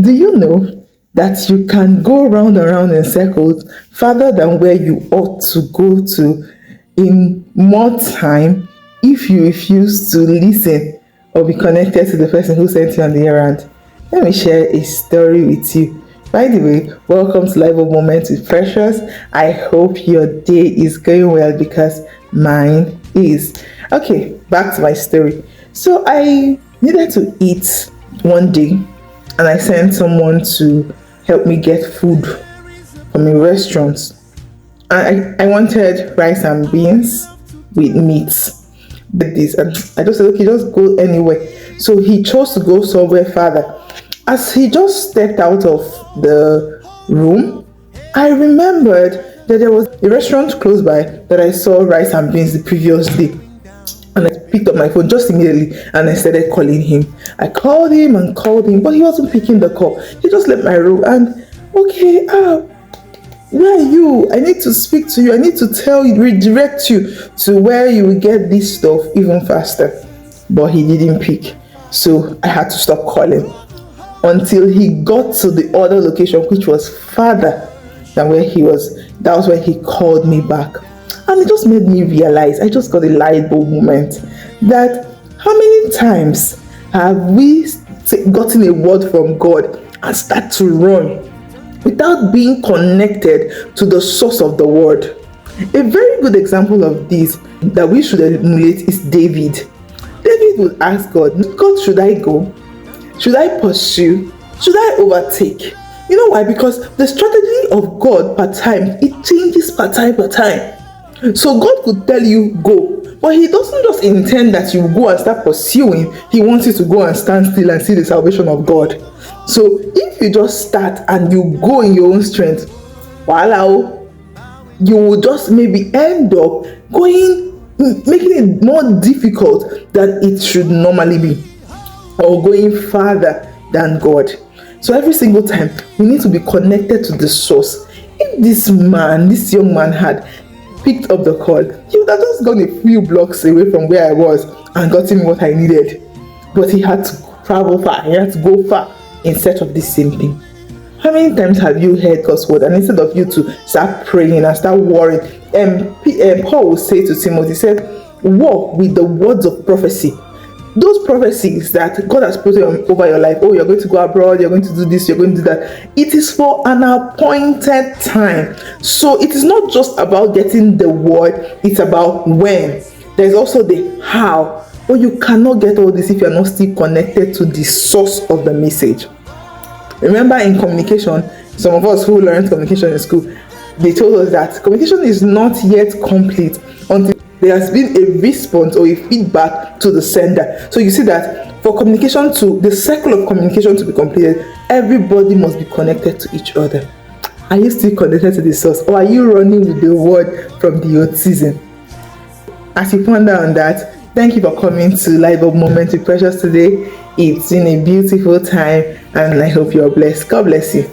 Do you know that you can go round and round in circles farther than where you ought to go to in more time if you refuse to listen or be connected to the person who sent you on the errand? Let me share a story with you. By the way, welcome to Live Up Moments with Precious. I hope your day is going well because mine is. Okay, back to my story. So I needed to eat one day and I sent someone to help me get food from a restaurant. I wanted rice and beans with meat. But this, and I just said, okay, just go anywhere. So he chose to go somewhere farther. As he just stepped out of the room, I remembered that there was a restaurant close by that I saw rice and beans the previous day. And I picked up my phone just immediately and I started calling him. I called him and called him, but he wasn't picking the call. He just left my room and, okay, where are you? I need to speak to you. I need to tell you, redirect you to where you will get this stuff even faster. But he didn't pick. So I had to stop calling until he got to the other location, which was farther than where he was. That was when he called me back. And it just made me realize, I just got a light bulb moment, that how many times have we gotten a word from God and start to run without being connected to the source of the word? A very good example of this that we should emulate is David. David would ask God, God, should I go? Should I pursue? Should I overtake? You know why? Because the strategy of God per time, it changes per time. So God could tell you go, but he doesn't just intend that you go and start pursuing. He wants you to go and stand still and see the salvation of God. So if you just start and you go in your own strength, voila, you will just maybe end up making it more difficult than it should normally be, or going farther than God. So every single time we need to be connected to the source. If this young man had picked up the call, he would have just gone a few blocks away from where I was and gotten what I needed. But he had to travel far, he had to go far in search of this same thing. How many times have you heard God's word, and instead of you to start praying and start worrying, Paul will say to Timothy, he said, walk with the words of prophecy. Those prophecies that God has put over your life, oh, you're going to go abroad, you're going to do this, you're going to do that, it is for an appointed time. So it is not just about getting the word, it's about when. There's also the how. But you cannot get all this if you're not still connected to the source of the message. Remember, in communication, some of us who learned communication in school, they told us that communication is not yet complete until there has been a response or a feedback to the sender. So you see that for communication the cycle of communication to be completed, everybody must be connected to each other. Are you still connected to the source, or are you running with the word from the old season? As you ponder on that, thank you for coming to Live Up Moments with Precious today. It's been a beautiful time and I hope you're blessed. God bless you.